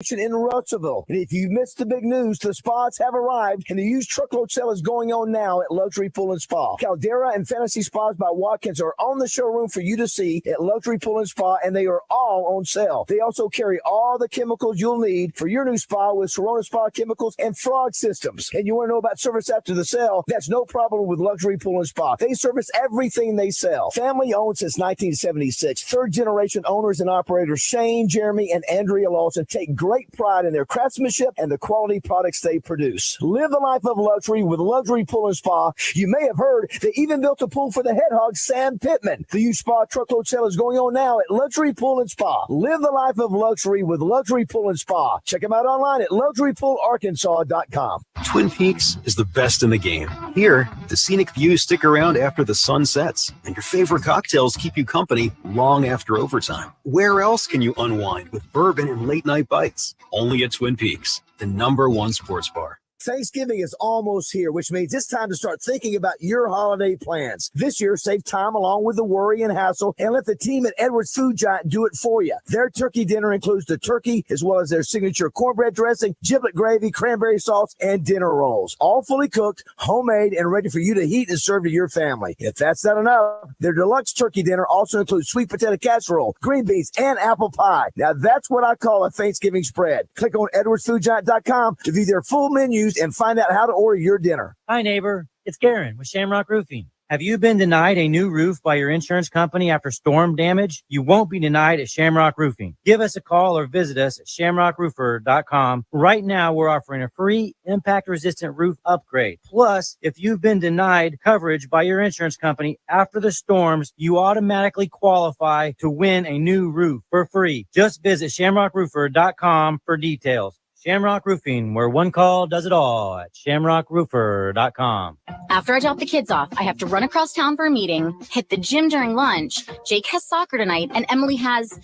in Russellville. And if you missed the big news, the spas have arrived, and the used truckload sale is going on now at Luxury Pool and Spa. Caldera and Fantasy Spas by Watkins are on the showroom for you to see at Luxury Pool and Spa, and they are all on sale. They also carry all the chemicals you'll need for your new spa with Serona Spa chemicals and frog systems. And you want to know about service after the sale? That's no problem with Luxury Pool and Spa. They service everything they sell. Family owned since 1976. Third generation owners and operators Shane, Jeremy, and Andrea Lawson take great pride in their craftsmanship and the quality products they produce. Live the life of luxury with Luxury Pool and Spa. You may have heard they even built a pool for the head hog, Sam Pittman. The used spa truckload sale is going on now at Luxury Pool and Spa. Live the life of luxury with Luxury Pool and Spa. Check them out online at luxurypoolarkansas.com. Twin Peaks is the best in the game. Here, the scenic views stick around after the sun sets, and your favorite cocktails keep you company long after overtime. Where else can you unwind with bourbon and late-night bites? Only at Twin Peaks, the #1 sports bar. Thanksgiving is almost here, which means it's time to start thinking about your holiday plans. This year, save time along with the worry and hassle, and let the team at Edwards Food Giant do it for you. Their turkey dinner includes the turkey, as well as their signature cornbread dressing, giblet gravy, cranberry sauce, and dinner rolls. All fully cooked, homemade, and ready for you to heat and serve to your family. If that's not enough, their deluxe turkey dinner also includes sweet potato casserole, green beans, and apple pie. Now, that's what I call a Thanksgiving spread. Click on edwardsfoodgiant.com to view their full menus and find out how to order your dinner. Hi, neighbor. It's Garen with Shamrock Roofing. Have you been denied a new roof by your insurance company after storm damage? You won't be denied at Shamrock Roofing. Give us a call or visit us at shamrockroofer.com. Right now, we're offering a free impact-resistant roof upgrade. Plus, if you've been denied coverage by your insurance company after the storms, you automatically qualify to win a new roof for free. Just visit shamrockroofer.com for details. Shamrock Roofing, where one call does it all at shamrockroofer.com. After I drop the kids off, I have to run across town for a meeting, hit the gym during lunch. Jake has soccer tonight, and Emily has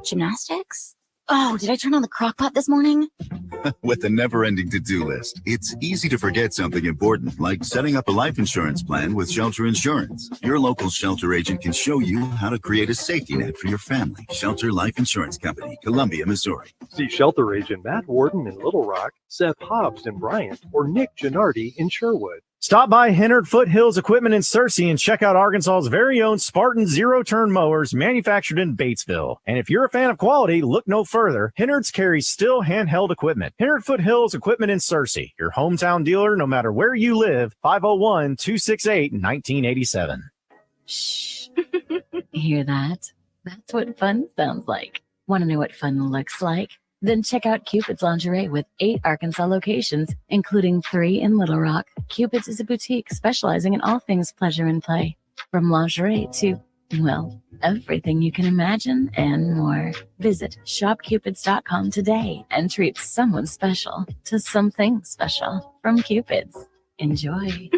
gymnastics. Oh, did I turn on the crock pot this morning? With a never-ending to-do list, it's easy to forget something important, like setting up a life insurance plan with Shelter Insurance. Your local Shelter agent can show you how to create a safety net for your family. Shelter Life Insurance Company, Columbia, Missouri. See Shelter agent Matt Warden in Little Rock, Seth Hobbs in Bryant, or Nick Gennardi in Sherwood. Stop by Hennard Foothills Equipment in Searcy and check out Arkansas's very own Spartan zero-turn mowers manufactured in Batesville. And if you're a fan of quality, look no further. Hennard's carries still handheld equipment. Hennard Foothills Equipment in Searcy, your hometown dealer no matter where you live, 501-268-1987. Shh. Hear that? That's what fun sounds like. Want to know what fun looks like? Then check out Cupid's Lingerie with 8 Arkansas locations, including 3 in Little Rock. Cupid's is a boutique specializing in all things pleasure and play, from lingerie to, well, everything you can imagine and more. Visit shopcupids.com today and treat someone special to something special from Cupid's. Enjoy.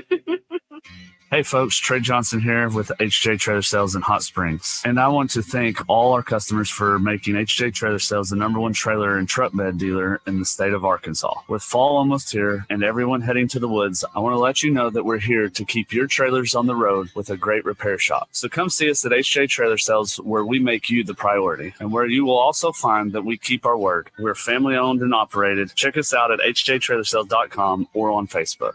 Hey folks, Trey Johnson here with HJ Trailer Sales in Hot Springs. And I want to thank all our customers for making HJ Trailer Sales the #1 trailer and truck bed dealer in the state of Arkansas. With fall almost here and everyone heading to the woods, I want to let you know that we're here to keep your trailers on the road with a great repair shop. So come see us at HJ Trailer Sales, where we make you the priority and where you will also find that we keep our word. We're family owned and operated. Check us out at hjtrailersales.com or on Facebook.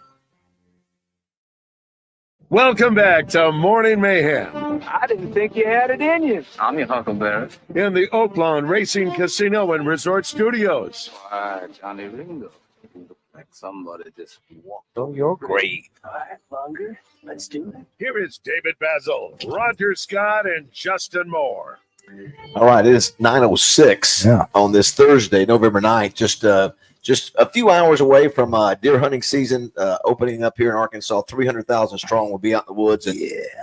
Welcome back to Morning Mayhem. I didn't think you had it in you. I'm your Huckleberry. In the Oaklawn Racing Casino and Resort Studios. Why, Johnny Ringo. You look like somebody just walked on your grave. All right, Longer. Let's do it. Here is David Basil, Roger Scott, and Justin Moore. All right, it is 9:06 on this Thursday, November 9th. Just a few hours away from deer hunting season opening up here in Arkansas. 300,000 strong will be out in the woods. And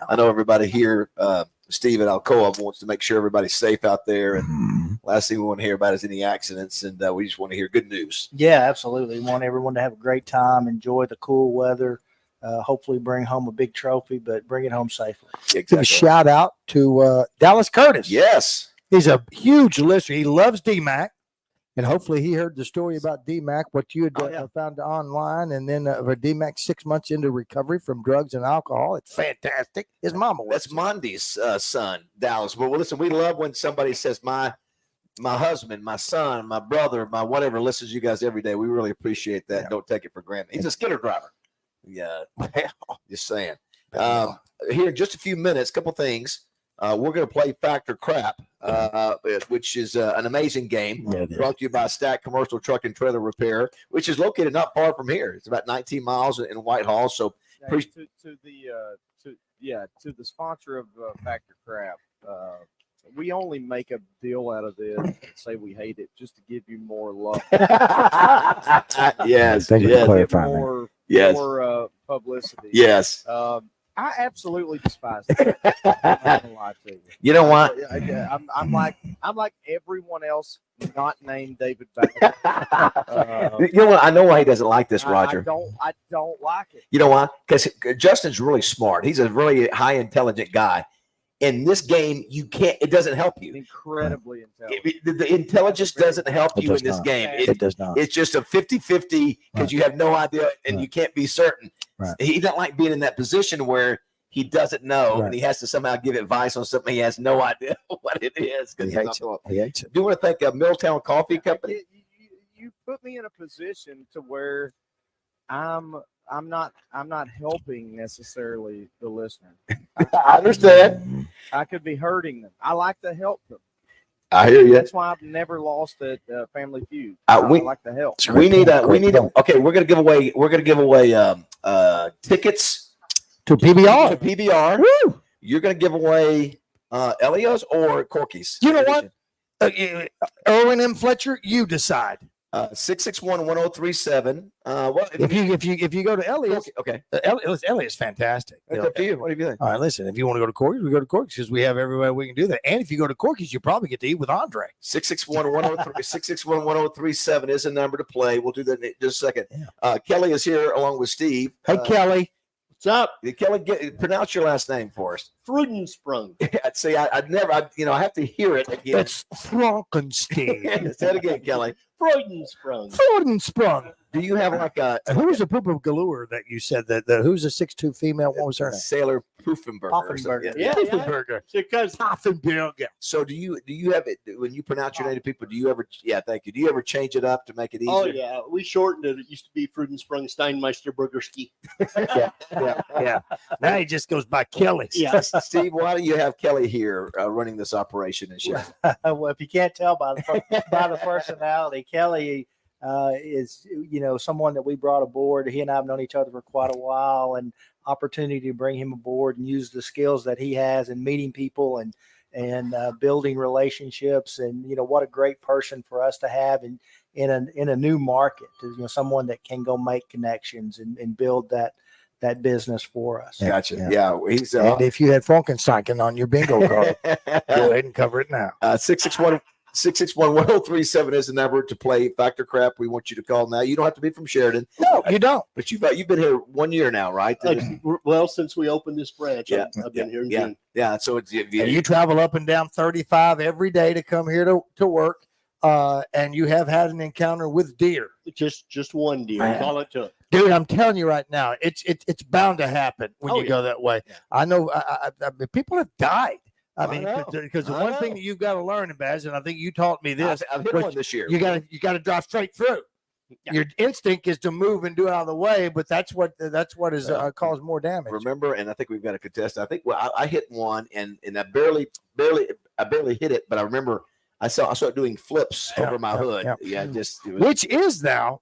I know everybody here, Steve at Alcoa, wants to make sure everybody's safe out there. And last thing we want to hear about is any accidents. And we just want to hear good news. Yeah, absolutely. We want everyone to have a great time, enjoy the cool weather, hopefully bring home a big trophy, but bring it home safely. Exactly. Give a shout out to Dallas Curtis. Yes. He's a huge listener. He loves DMAC. And hopefully he heard the story about DMAC, what you had found online, and then DMAC 6 months into recovery from drugs and alcohol. It's fantastic. His mama was. That's Mondy's son, Dallas. Well, listen, we love when somebody says my my husband, my son, my brother, my whatever listens to you guys every day. We really appreciate that. Don't take it for granted. He's a skidder driver. Yeah, just saying. Here in just a few minutes, couple things. We're going to play Factor Crap, which is an amazing game. Brought to you by Stack Commercial Truck and Trailer Repair, which is located not far from here. It's about 19 miles in Whitehall. So, to the sponsor of Factor Crap. We only make a deal out of this and say we hate it just to give you more love. Yes, Thank you for clarifying. More publicity. Yes. I absolutely despise it. I'm not gonna lie to you. You know what? I'm like everyone else, not named David Banner. You know what? I know why he doesn't like this, Roger. I don't like it. You know why? Because Justin's really smart. He's a really high intelligent guy. In this game, you can't. It doesn't help you. Incredibly intelligent. The intelligence doesn't help you in this game. It does not. It's just a 50-50 because you have no idea and you can't be certain. Right. He doesn't like being in that position where he doesn't know and he has to somehow give advice on something he has no idea what it is. He hates it. He hates it. Do you want to thank Milltown Coffee Company? You put me in a position to where I'm not helping necessarily the listener. I understand. I could be hurting them. I like to help them. I hear you. That's why I've never lost at Family Feud. We like to help. We need okay. We're gonna give away tickets to PBR. To PBR. Woo! You're gonna give away Elios or Corky's. You know what? Erwin M. Fletcher, you decide. 661-1037. Well, if you go to Elias, okay. Elias fantastic. It's up to you. What do you think? All right, listen. If you want to go to Corky's, we go to Corky's because we have everywhere we can do that. And if you go to Corky's, you probably get to eat with Andre. 661-1037 is a number to play. We'll do that in just a second. Yeah. Kelly is here along with Steve. Hey, Kelly. What's up? Kelly, pronounce your last name for us. Freudensprung. See, I have to hear it again. It's Frankenstein. Say it again, Kelly. Freudensprung. Freudensprung. Do you have like a who's a poop of galore that you said that who's a 6'2" female? What was her name? Sailor Poffenberger. Yeah. Poffenberger. Because Poffenberger. So do you have it when you pronounce your name to people? Do you ever? Yeah, thank you. Do you ever change it up to make it easier? Oh yeah, we shortened it. It used to be Freudensprung Steinmeister Burgerski. yeah. Now he just goes by Kelly. Yeah. Steve, why do you have Kelly here running this operation and shit? Well, if you can't tell by the personality, Kelly is someone that we brought aboard. He and I have known each other for quite a while, and opportunity to bring him aboard and use the skills that he has in meeting people and building relationships. And what a great person for us to have in a new market. Someone that can go make connections and build that business for us. Gotcha. Yeah, he's. And if you had Frankenstein on your bingo card, go ahead and cover it now. 661-1037 is the number to play Factor Crap. We want you to call now. You don't have to be from Sheridan. No, you don't. But you've been here 1 year now, right? Well, since we opened this branch, I've been here in June. Yeah. So it's and you travel up and down 35 every day to come here to work. And you have had an encounter with deer. Just one deer. That's all it took. Dude, I'm telling you right now, it's bound to happen when you go that way. Yeah. I know I mean, people have died. I mean, because the one thing that you've got to learn, Baz, and I think you taught me this. I've hit one this year. You got to drive straight through. Yeah. Your instinct is to move and do it out of the way, but that's what has caused more damage. Remember, and I think we've got a contest. I think I hit one and I barely hit it, but I remember I started doing flips over my hood. Yeah, just which is just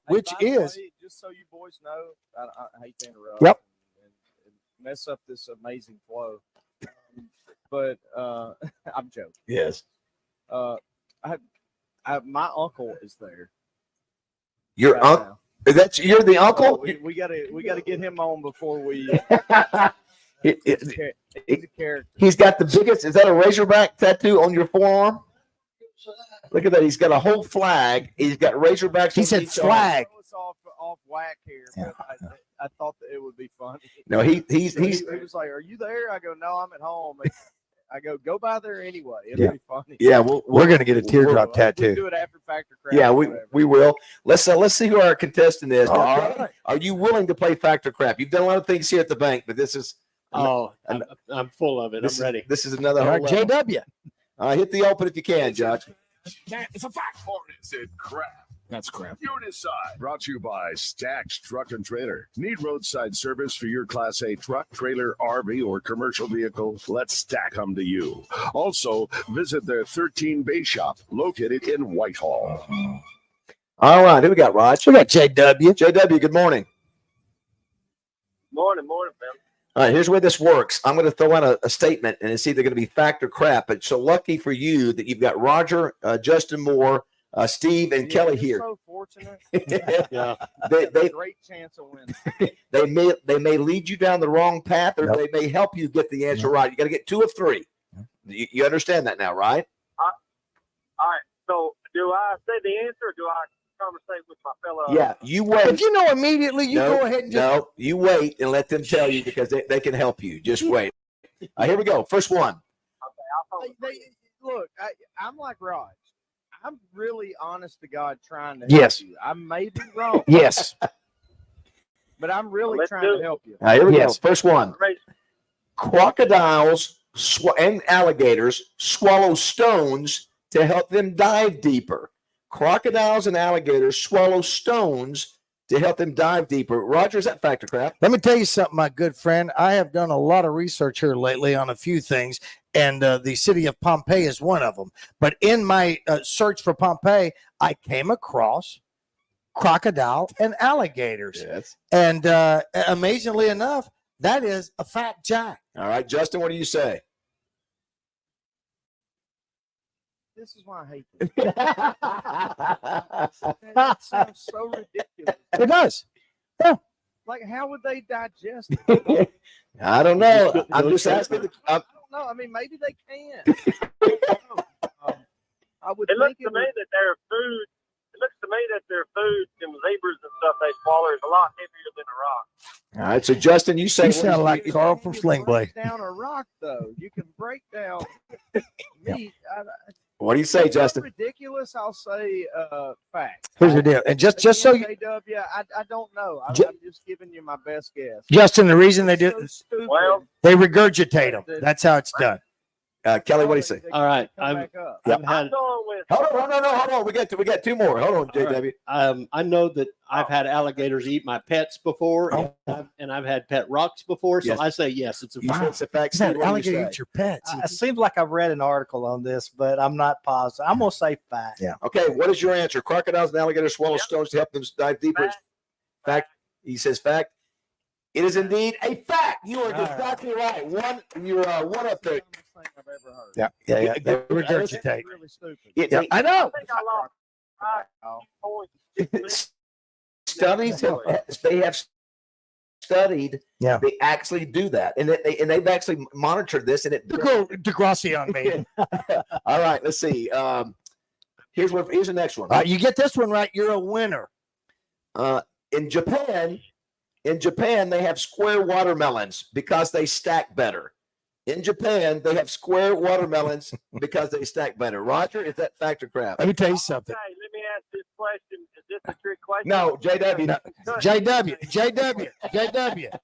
so you boys know, I hate to interrupt. Yep. And mess up this amazing flow. But I'm joking. Yes. My uncle is there. Your uncle? You're the uncle? We gotta get him on before we. He's a character. He's got the biggest. Is that a Razorback tattoo on your forearm? Look at that. He's got a whole flag. He's got Razorbacks. He said flag. It's off whack here, but I thought that it would be funny. No, he was like, "Are you there?" I go, "No, I'm at home." I go by there anyway. It'll be funny. Yeah, we're gonna get a teardrop tattoo. We'll do it after Factor Crap. Yeah, we will. Let's see who our contestant is. Right. Are you willing to play Factor Crap? You've done a lot of things here at the bank, but this is. I'm full of it. I'm ready. This is another. All right, JW. Hit the open if you can, Josh. That is a fact. Or is it crap? That's crap. You decide. Brought to you by Stacks Truck and Trailer. Need roadside service for your Class A truck, trailer, RV, or commercial vehicle? Let Stack come to you. Also, visit their 13 Bay Shop located in Whitehall. All right, who we got, Raj? We got JW. JW, good morning. Morning, man. All right, here's where this works. I'm going to throw out a statement, and it's either going to be fact or crap. But so lucky for you that you've got Roger, Justin Moore, Steve, and Kelly here. So fortunate. Yeah, they great chance of winning. they may lead you down the wrong path, or they may help you get the answer right. You got to get 2 of 3. You understand that now, right? All right. So, do I say the answer, or do I conversate with my fellow? Yeah, you wait. If you know immediately, you go ahead and just. No, you wait and let them tell you because they can help you. Just wait. Here we go. First one. Okay, look, I'm like Raj. I'm really honest to God trying to help Yes. you. I may be wrong. Yes. But I'm really trying to help you. All right, here we Yes. go. First one. Crocodiles and alligators swallow stones to help them dive deeper. Crocodiles and alligators swallow stones to help them dive deeper. Roger, is that fact or crap? Let me tell you something, my good friend. I have done a lot of research here lately on a few things, and the city of Pompeii is one of them. But in my search for Pompeii, I came across crocodile and alligators. Yes. And amazingly enough, that is a fact, Jack. All right, Justin, what do you say? This is why I hate this. That sounds so ridiculous. It does. Yeah. Like, how would they digest it? I don't know. I'm just asking. I don't know. I mean, maybe they can. I would It looks think to me that their food. It looks to me that their food and zebras and stuff they swallow is a lot heavier than a rock. All right, so Justin, you say You sound like Carl from Sling Blade. down a rock, though. You can break down meat. What do you say, Justin? Ridiculous. I'll say fact. Here's the deal. And just so you, JW, I don't know. I'm just giving you my best guess. Justin, the reason they do, Well, they regurgitate them. That's how it's done. Kelly, what do you say? All right. I've I'm had. going with. Hold on. We got 2 more. Hold on, JW. I know that I've had alligators eat my pets before, and I've had pet rocks before. So Yes. I say yes, it's a You said fact. it's a fact. Is that Steve, what do you alligator say? eat your pets? It seems like I've read an article on this, but I'm not positive. I'm gonna say fact. Yeah. Okay, what is your answer? Crocodiles and alligators swallow stones to help them dive deeper. Fact. He says fact. It is indeed a fact. You are exactly right. You're one up there. I've ever heard. Yeah. They regurgitate. Really stupid. Yeah, I know. I think I lost 5 points. Studies have studied. Yeah. They actually do that, and they've actually monitored this, and it. Go Degrassi on me. All right, let's see. Here's the next one. You get this one right, you're a winner. In Japan, they have square watermelons because they stack better. In Japan, they have square watermelons because they stack better. Roger, is that fact or crap? Let me tell you something. Okay, let me ask this question. Is this a trick question? No, JW. JW.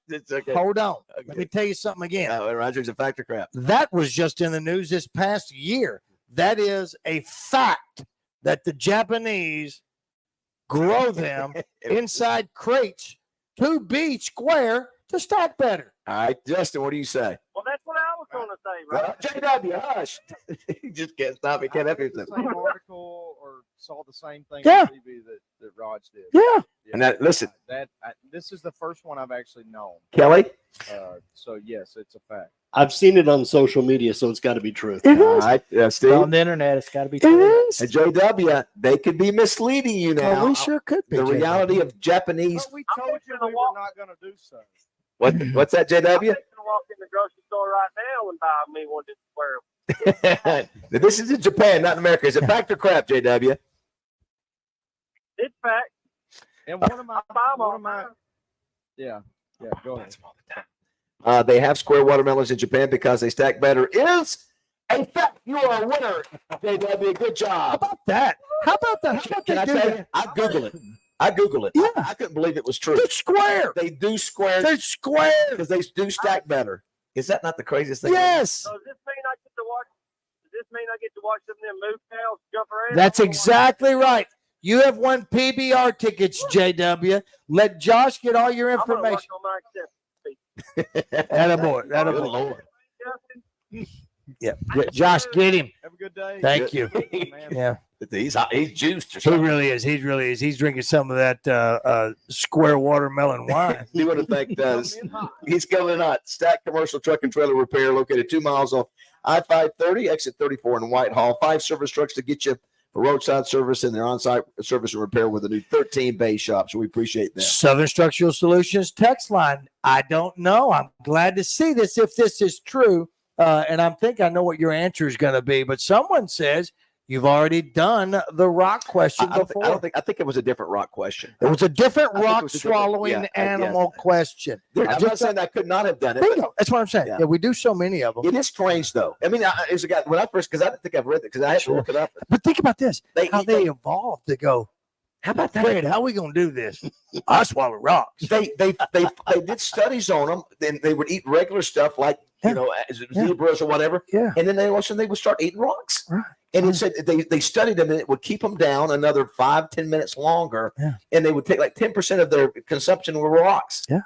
It's okay. Hold on. Let me tell you something again. Roger, is a fact or crap? That was just in the news this past year. That is a fact that the Japanese grow them inside crates to be square to stack better. All right, Justin, what do you say? Well, that's what I was going to say, right? JW, hush. You just can't stop. He can't help yourself. Same article or saw the same thing Yeah. on TV that Raj did. Yeah. And that, listen, This is the first one I've actually known. Kelly. So yes, it's a fact. I've seen it on social media, so it's got to be true. All right, Steve. On the internet, it's got to be true. And JW, they could be misleading you now. Oh, we sure could be. The JW. reality of Japanese. But we told you we were not going to do so. What's that, I'm JW? going to walk in the grocery store right now and buy me one of these square. This is in Japan, not in America. Is it fact or crap, JW? It's fact. And one of my yeah, go ahead. They have square watermelons in Japan because they stack better. Is a fact. You are a winner, JW. Good job. How about that? How about Can I they tell do you? that? I Google it. Yeah. I couldn't believe it was true. They're square. They do square They're square. because they do stack better. Is that not the craziest thing? Yes. So does this mean I get to watch? Does this mean I get to watch some of them moo cows jump around? That's exactly right. You have won PBR tickets, JW. Let Josh get all your I'm gonna work information. on my acceptance. Attaboy. Good Attaboy. Lord. Yeah. Josh, get him. Have a good day. Thank you. Yeah. He's juiced or He something. really is. He really is. He's drinking some of that square watermelon wine. You want to thank he's coming hot. Stack Commercial Truck and Trailer Repair, located 2 miles off I-530, exit 34 in Whitehall. 5 service trucks to get you for roadside service and their on-site service and repair with a new 13-bay shop. So we appreciate that. Southern Structural Solutions text line. I don't know. I'm glad to see this if this is true. And I know what your answer is going to be. But someone says you've already done the rock question before. I think it was a different rock question. It was a different I think it rock was a different- swallowing yeah, animal question. I'm not saying I could not have done it. Bingo. That's what I'm saying. Yeah, we do so many of them. It is strange, though. I mean, as a guy, when I first, because I didn't think I've read it, because I had to look it up. But think about this: how they evolved to go. How about that? Fred, how are we gonna do this? I swallow rocks. They did studies on them. Then they would eat regular stuff like zebras or whatever. Yeah. And then they would start eating rocks. Right. And it said they studied them, and it would keep them down another 5-10 minutes longer. Yeah. And they would take like 10% of their consumption were rocks. Yeah.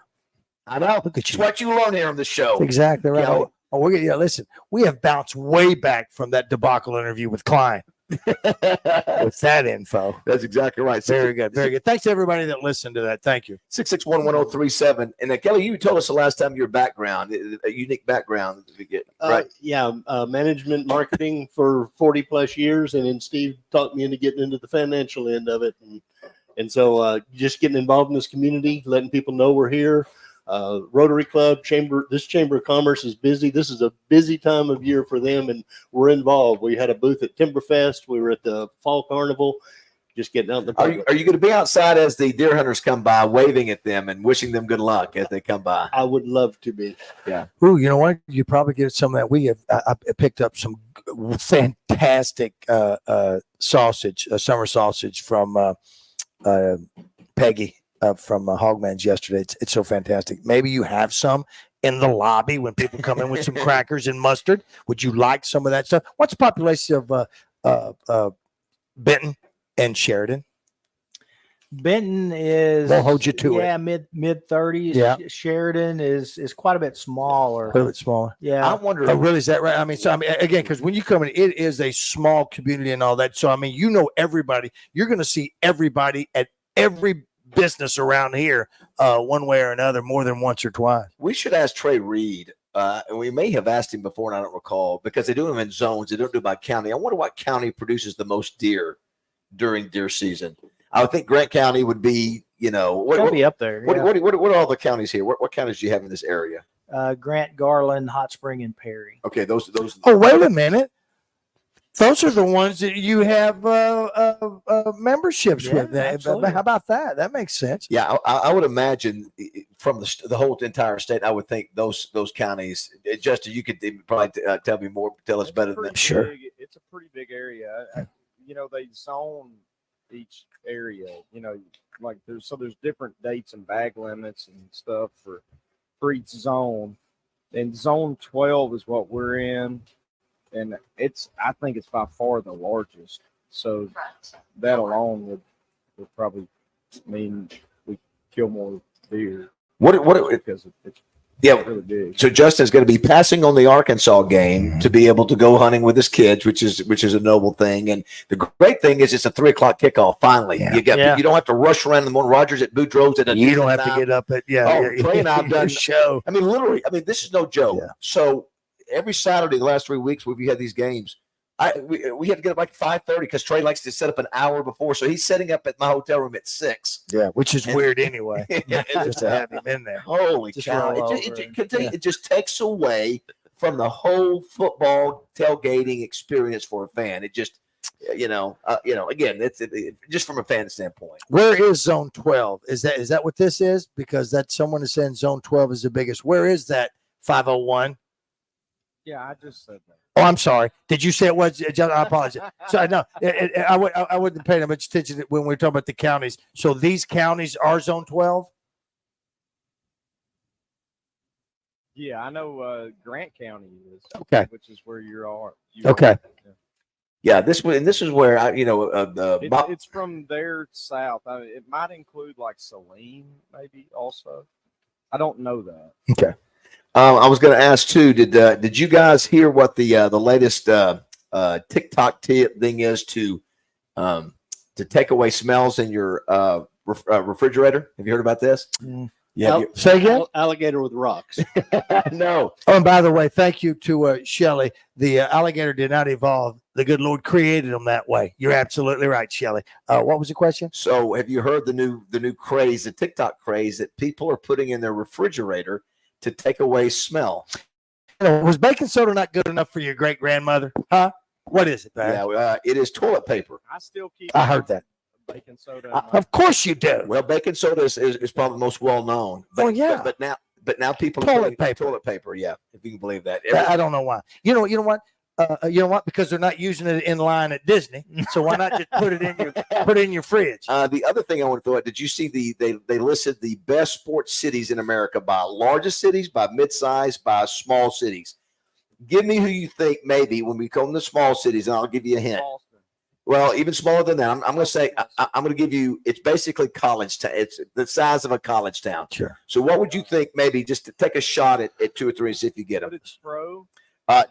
I know. Look at you. It's what you learn here on the show. That's exactly right. Kelly. Listen, we have bounced way back from that debacle interview with Klein. With that info. That's exactly right. Very good. Very good. Thanks to everybody that listened to that. Thank you. 661-1037. And Kelly, you told us the last time your background, a unique background that you get. Right. Management marketing for 40 plus years. And then Steve talked me into getting into the financial end of it. And so just getting involved in this community, letting people know we're here. Rotary Club, this Chamber of Commerce is busy. This is a busy time of year for them, and we're involved. We had a booth at Timberfest. We were at the Fall Carnival, just getting out in the public. Are you going to be outside as the deer hunters come by, waving at them and wishing them good luck as they come by? I would love to be. Yeah. Ooh, you know what? You probably get some of that. We have. I picked up some fantastic sausage, summer sausage from Peggy. From Hogman's yesterday. It's so fantastic. Maybe you have some in the lobby when people come in with some crackers and mustard. Would you like some of that stuff? What's the population of Benton and Sheridan? Benton is They'll hold you to yeah, it. mid 30s. Yeah. Sheridan is quite a bit smaller. A little bit smaller. Yeah. I wonder. Oh, really? Is that right? I mean, again, because when you come in, it is a small community and all that. So, I mean, you know everybody. You're going to see everybody at every business around here one way or another more than once or twice. We should ask Trey Reed, and we may have asked him before, and I don't recall, because they do them in zones. They don't do it by county. I wonder what county produces the most deer during deer season. I would think Grant County would be, what be up there. What, Yeah. what are all the counties here? What counties do you have in this area? Grant, Garland, Hot Spring, and Perry. Okay, those. Oh, wait a minute. Those are the ones that you have memberships with. absolutely. How about that? That makes sense. Yeah, I would imagine from the whole entire state, I would think those counties. Justin, you could probably tell us better than that. Sure. It's a pretty big area. They zone each area. Like there's different dates and bag limits and stuff for each zone. And zone 12 is what we're in. And I think it's by far the largest. So that alone would probably mean we kill more deer. Because it's Yeah. really big. So Justin's going to be passing on the Arkansas game to be able to go hunting with his kids, which is a noble thing. And the great thing is it's a 3:00 kickoff. Finally, you don't have to rush around in the morning. Rogers at Boudreaux's at a You don't have time. to get up at Trey and I've done show. I mean, literally. I mean, this is no joke. Yeah. So every Saturday, the last 3 weeks, we had these games. We had to get up like 5:30 because Trey likes to set up an hour before. So he's setting up at my hotel room at 6. Yeah, which is weird anyway. Just to have him in there. Holy Just cow! roll It just takes away from the whole football tailgating experience for a fan. It just, again, it's just from a fan standpoint. Where is Zone 12? Is that what this is? Because that someone is saying Zone 12 is the biggest. Where is that 501? Yeah, I just said that. Oh, I'm sorry. Did you say it was? I apologize. So no, I wouldn't pay that much attention when we're talking about the counties. So these counties are Zone 12. Yeah, I know Grant County is. Okay. Which is where you are. Okay. Yeah. Yeah, this is where It's from there south. It might include like Saline, maybe also. I don't know that. Okay. I was going to ask too. Did you guys hear what the latest TikTok thing is to take away smells in your refrigerator? Have you heard about this? Yeah. Say again? Alligator with rocks. No. Oh, and by the way, thank you to Shelley. The alligator did not evolve. The good Lord created them that way. You're absolutely right, Shelley. What was the question? So, have you heard the new craze, the TikTok craze that people are putting in their refrigerator to take away smell? Was baking soda not good enough for your great grandmother? Huh? What is it, man? Yeah, it is toilet paper. I still keep. I heard that. Baking soda. Of course you do. Well, baking soda is probably the most well known. But, yeah. But now people Toilet paper. Toilet paper. Yeah, if you can believe that. I don't know why. You know what? You know what? Because they're not using it in line at Disney. So why not just put it in your fridge? The other thing I want to throw out, did you see they listed the best sports cities in America by largest cities, by mid-size, by small cities? Give me who you think maybe when we come to small cities, and I'll give you a hint. Well, even smaller than that. I'm going to say I'm going to give you. It's basically college town. It's the size of a college town. Sure. So what would you think? Maybe just to take a shot at 2 or 3 and see if you get them. But it's pro.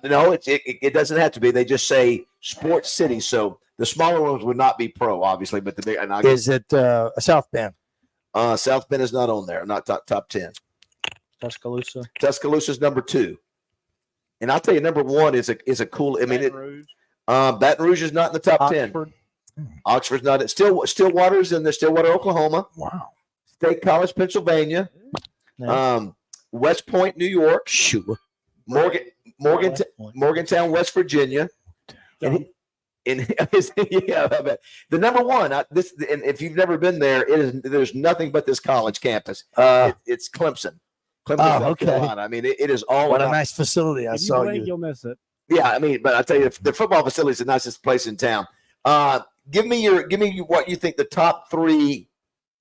No, it doesn't have to be. They just say sports city. So the smaller ones would not be pro, obviously, but the big. Is it South Bend? South Bend is not on there. Not top 10. Tuscaloosa. Tuscaloosa's number 2, and I'll tell you, number 1 is a cool. I mean, Baton Rouge is not in the top 10. Oxford's not. It's Stillwater's in the Stillwater, Oklahoma. Wow. State College, Pennsylvania. West Point, New York. Sure. Morgantown, West Virginia. And the number 1. And if you've never been there, there's nothing but this college campus. It's Clemson. South Carolina. I mean, it is all. What a nice facility! I saw you. You'll miss it. Yeah, I mean, but I tell you, the football facility is the nicest place in town. Give me what you think the top 3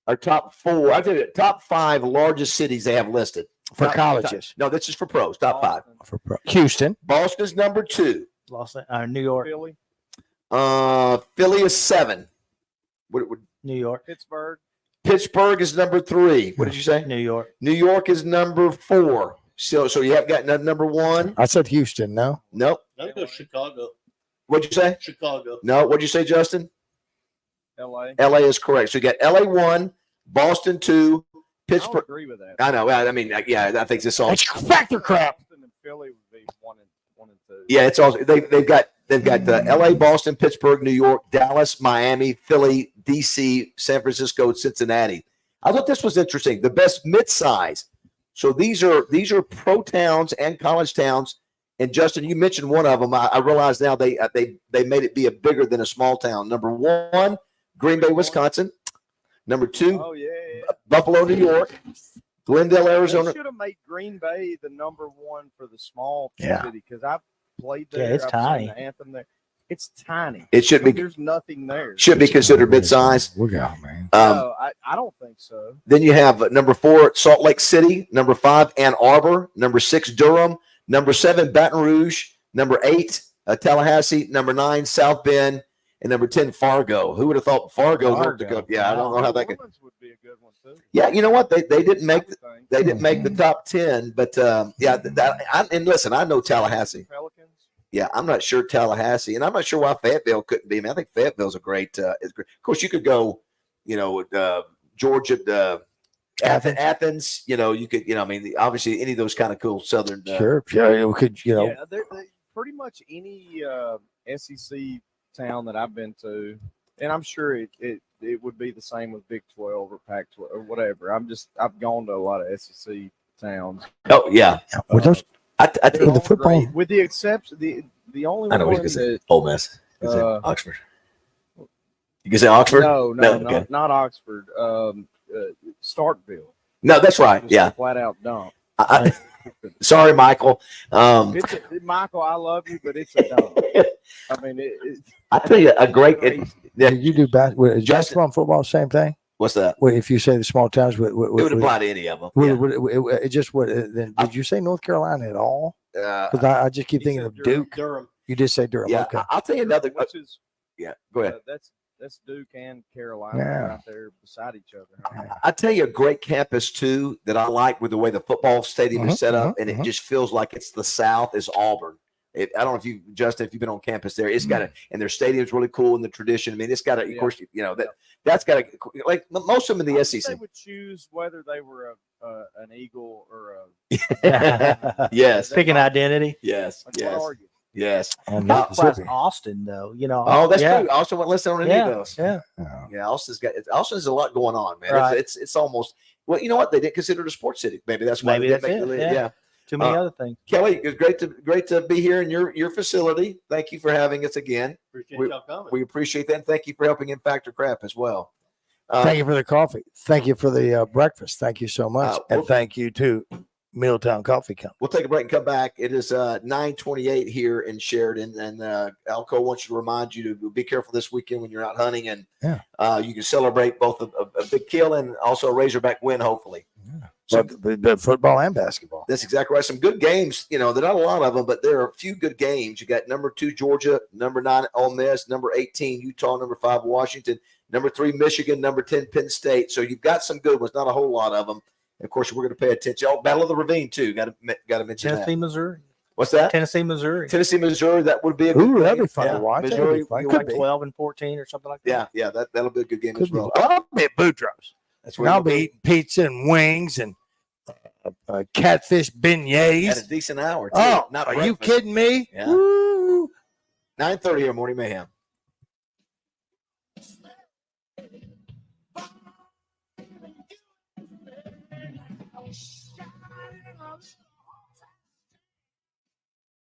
or top 4. I tell you, top 5 largest cities they have listed for colleges. No, this is for pros. Top 5 for pro. Houston. Boston's number 2. New York. Philly. Philly is 7. New York. Pittsburgh is number 3. What did you say? New York. New York is number 4. So you have got number 1. I said Houston. No. Nope. I'll go Chicago. What'd you say? Chicago. No. What'd you say, Justin? L.A. LA is correct. So you got LA 1, Boston 2, Pittsburgh. I don't agree with that. I know. I mean, yeah, I think this all. It's factor crap. Boston and Philly would be 1 and 2. Yeah, it's all. They've got LA, Boston, Pittsburgh, New York, Dallas, Miami, Philly, DC, San Francisco, Cincinnati. I thought this was interesting. The best mid-size. So these are pro towns and college towns. And Justin, you mentioned one of them. I realize now they made it be a bigger than a small town. Number 1, Green Bay, Wisconsin. Number 2, Buffalo, New York. Glendale, Arizona. They should have made Green Bay the number 1 for the small Yeah. city because I've played there. Yeah, it's I've tiny. seen the anthem there. It's tiny. It should be. There's nothing there. Should be considered mid-size. We got man. No, I don't think so. Then you have number 4, Salt Lake City. Number 5, Ann Arbor. Number 6, Durham. Number 7, Baton Rouge. Number 8, Tallahassee. Number 9, South Bend. And number 10, Fargo. Who would have thought Fargo, North Dakota? Yeah, I don't know how that could. Would be a good one too. Yeah, you know what? They didn't make the top 10, but and listen, I know Tallahassee. Pelicans. Yeah, I'm not sure Tallahassee, and I'm not sure why Fayetteville couldn't be. I mean, I think Fayetteville's a great. Is great. Of course, you could go, Georgia, Athens. You could, I mean, obviously any of those kind of cool southern. Sure, we could, Yeah, they're pretty much any SEC town that I've been to, and I'm sure it would be the same with Big 12 or Pac-12 or whatever. I've gone to a lot of SEC towns. Oh yeah, with those. I think the football, with the exception, the only I know one what you can say. that Ole Miss. Oxford. You can say Oxford? No, okay. not Oxford. Starkville. No, that's right. Just Yeah. a flat out dump. Sorry, Michael. Michael, I love you, but it's a dump. I mean, I tell you, a great. you do basketball football, same thing. What's that? Well, if you say the small towns, It would apply to any of them. Yeah. It just what? Then did you say North Carolina at all? Because I just keep thinking of Duke. Durham. You did say Durham. Yeah, Okay. I'll tell you another. Which is Yeah, go ahead. that's Duke and Carolina Yeah. right there beside each other. I tell you a great campus too that I like with the way the football stadium is set up, and it just feels like it's the South is Auburn. I don't know if you, Justin, if you've been on campus there, it's got and their stadium's really cool in the tradition. I mean, it's got of course, that's got like most of them in the SEC. They would choose whether they were an Eagle or a yes, pick an identity. Yes, yes. And not Austin though, Oh, that's true. Austin went listed on any of those. Yeah. Austin's a lot going on, man. Right. It's almost you know what, they didn't consider it a sports city. Maybe that's why Maybe they that's didn't make it. the list. Yeah. Too many other things. Kelly, it's great to be here in your facility. Thank you for having us again. Appreciate y'all coming. We appreciate that, and thank you for helping in Factor Crap as well. Thank you for the coffee. Thank you for the breakfast. Thank you so much, and thank you to Milltown Coffee Company. We'll take a break and come back. It is 9:28 here in Sheridan, and Alcoa wants you to remind you to be careful this weekend when you're out hunting, and you can celebrate both a big kill and also a Razorback win, hopefully. So, but football and basketball. That's exactly right. Some good games. There are not a lot of them, but there are a few good games. You got number 2 Georgia, number 9 Ole Miss, number 18 Utah, number 5 Washington, number 3 Michigan, number 10 Penn State. So you've got some good ones. Not a whole lot of them. And of course, we're going to pay attention. Oh, Battle of the Ravine too. Got to mention Tennessee, that. Missouri. What's that? Tennessee, Missouri. Tennessee, Missouri. That would be a good game. That'd be fun to watch. Missouri, Like 12 and 14 or something like that. Yeah, that'll be a good game as well. I'll be at Boudreaux's. That's And where I'll be eating pizza and wings and catfish beignets at a decent hour. Too. Oh, Not are you breakfast. kidding me? Yeah. Woo. 9:30 here, Morning Mayhem.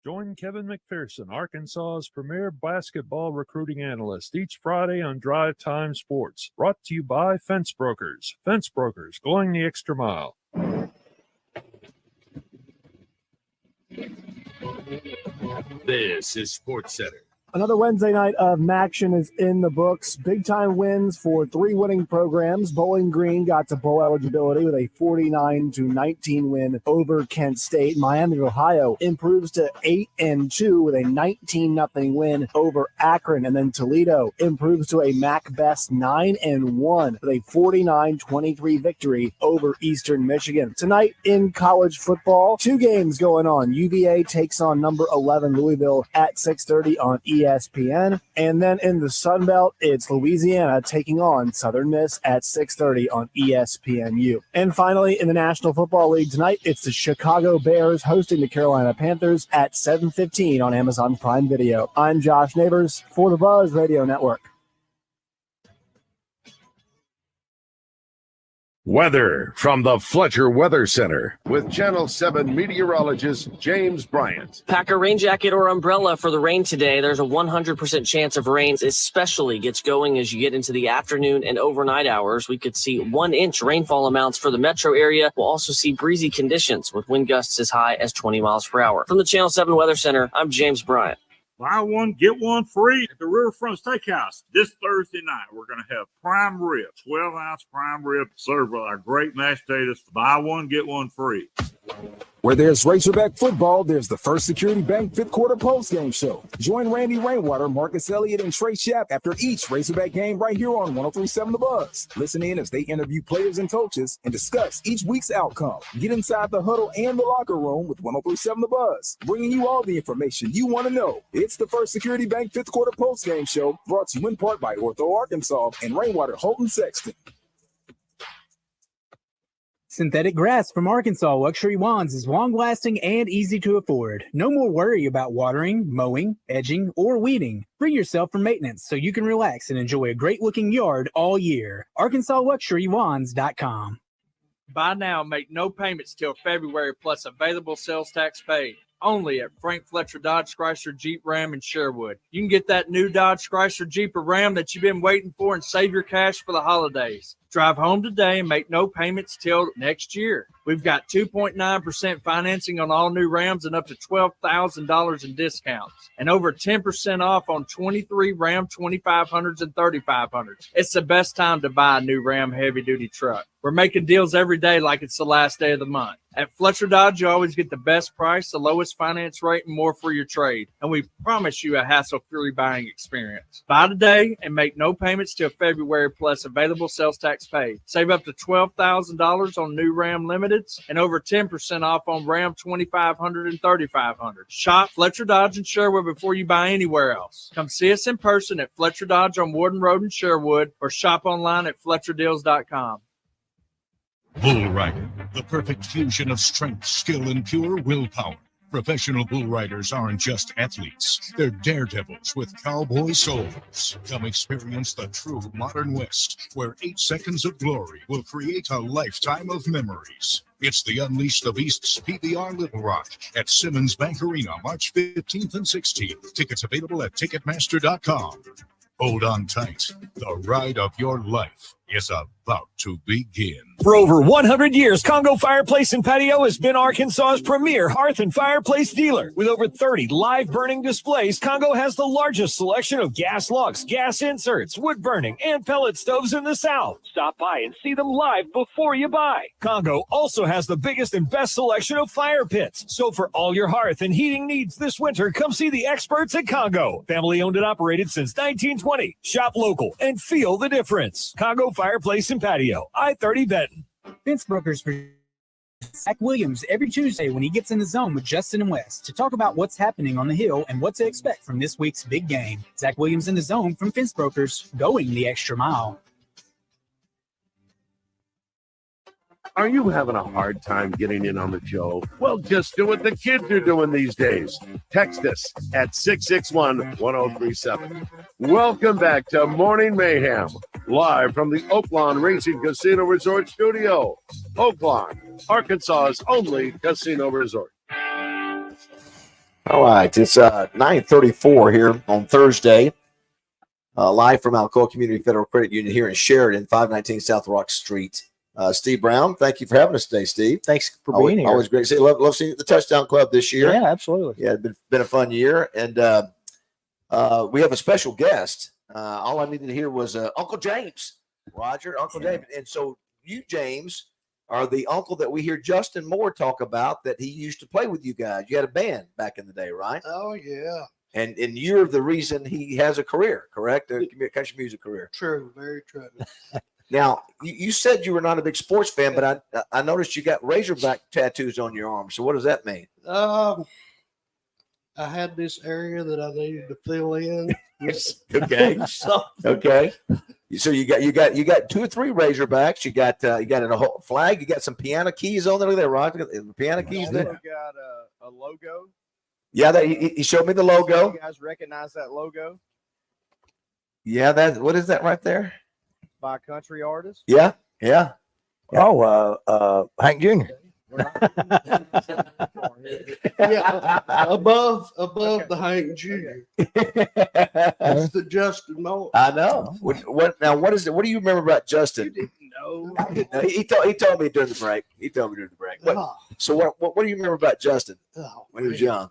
Join Kevin McPherson, Arkansas's premier basketball recruiting analyst, each Friday on Drive Time Sports. Brought to you by Fence Brokers. Fence Brokers, going the extra mile. This is Sports Center. Another Wednesday night of action is in the books. Big time wins for 3 winning programs. Bowling Green got to bowl eligibility with a 49-19 win over Kent State. Miami of Ohio improves to 8-2 with a 19-0 win over Akron. And then Toledo improves to a MAC best 9-1 with a 49-23 victory over Eastern Michigan. Tonight in college football, 2 games going on. UVA takes on number 11 Louisville at 6:30 on ESPN. And then in the Sun Belt, it's Louisiana taking on Southern Miss at 6:30 on ESPNU. And finally, in the National Football League tonight, it's the Chicago Bears hosting the Carolina Panthers at 7:15 on Amazon Prime Video. I'm Josh Neighbors for the Buzz Radio Network. Weather from the Fletcher Weather Center with Channel 7 meteorologist James Bryant. Pack a rain jacket or umbrella for the rain today. There's a 100% chance of rain, especially gets going as you get into the afternoon and overnight hours. We could see 1-inch rainfall amounts for the metro area. We'll also see breezy conditions with wind gusts as high as 20 miles per hour. From the Channel 7 Weather Center, I'm James Bryant. Buy one, get one free at the Riverfront Steakhouse. This Thursday night, we're going to have prime rib, 12-ounce prime rib served with our great mashed potatoes. Buy one, get one free. Where there's Razorback football, there's the First Security Bank fifth quarter postgame show. Join Randy Rainwater, Marcus Elliott, and Trey Shapp after each Razorback game right here on 103.7 The Buzz. Listen in as they interview players and coaches and discuss each week's outcome. Get inside the huddle and the locker room with 103.7 The Buzz, bringing you all the information you want to know. It's the First Security Bank fifth quarter postgame show, brought to you in part by Ortho Arkansas and Rainwater Holton Sexton. Synthetic grass from Arkansas Luxury Lawns is long-lasting and easy to afford. No more worry about watering, mowing, edging, or weeding. Free yourself from maintenance so you can relax and enjoy a great-looking yard all year. ArkansasLuxuryLawns.com. Buy now, make no payments till February plus available sales tax paid. only at Frank Fletcher Dodge Chrysler Jeep Ram in Sherwood. You can get that new Dodge Chrysler Jeep or Ram that you've been waiting for and save your cash for the holidays. Drive home today and make no payments till next year. We've got 2.9% financing on all new Rams and up to $12,000 in discounts. And over 10% off on 23 Ram 2500s and 3500s. It's the best time to buy a new Ram heavy-duty truck. We're making deals every day like it's the last day of the month. At Fletcher Dodge, you always get the best price, the lowest finance rate, and more for your trade. And we promise you a hassle-free buying experience. Buy today and make no payments till February plus available sales tax paid. Save up to $12,000 on new Ram Limiteds and over 10% off on Ram 2500 and 3500. Shop Fletcher Dodge in Sherwood before you buy anywhere else. Come see us in person at Fletcher Dodge on Warden Road in Sherwood or shop online at FletcherDeals.com. Bull Rider, the perfect fusion of strength, skill, and pure willpower. Professional bull riders aren't just athletes. They're daredevils with cowboy souls. Come experience the true modern West, where 8 seconds of glory will create a lifetime of memories. It's the Unleash the Beasts PBR Little Rock at Simmons Bank Arena, March 15th and 16th. Tickets available at Ticketmaster.com. Hold on tight. The ride of your life is about to begin. For over 100 years, Congo Fireplace and Patio has been Arkansas's premier hearth and fireplace dealer. With over 30 live burning displays, Congo has the largest selection of gas logs, gas inserts, wood burning, and pellet stoves in the South. Stop by and see them live before you buy. Congo also has the biggest and best selection of fire pits. So for all your hearth and heating needs this winter, come see the experts at Congo. Family owned and operated since 1920. Shop local and feel the difference. Congo Fireplace and Patio, I-30 Benton. Fence Brokers for Zach Williams every Tuesday when he gets in the zone with Justin and Wes to talk about what's happening on the hill and what to expect from this week's big game. Zach Williams in the zone from Fence Brokers, going the extra mile. Are you having a hard time getting in on the show? Well, just do what the kids are doing these days. Text us at 661-1037. Welcome back to Morning Mayhem, live from the Oaklawn Racing Casino Resort Studio. Oaklawn, Arkansas's only casino resort. All right, it's 9:34 here on Thursday, live from Alcoa Community Federal Credit Union here in Sheridan, 519 South Rock Street. Steve Brown, thank you for having us today, Steve. Thanks for being here. Always great to see you. Love seeing you at the Touchdown Club this year. Yeah, absolutely. Yeah, it's been a fun year. And we have a special guest. All I needed to hear was Uncle James, Roger, Uncle James. And so you, James, are the uncle that we hear Justin Moore talk about that he used to play with you guys. You had a band back in the day, right? Oh, yeah. And you're the reason he has a career, correct? A country music career. True, very true. Now, you said you were not a big sports fan, but I noticed you got Razorback tattoos on your arm. So what does that mean? I had this area that I needed to fill in. Okay. Okay. So you got 2 or 3 Razorbacks. You got a whole flag. You got some piano keys on there. Look at that, Roger. The piano keys there. Got a logo. Yeah, he showed me the logo. You guys recognize that logo? Yeah, what is that right there? By a country artist? Yeah. Oh, Hank Jr. Yeah, above the Hank Jr. That's the Justin Moore. I know. What is it? What do you remember about Justin? You didn't know. He told me during the break. So what do you remember about Justin when he was young?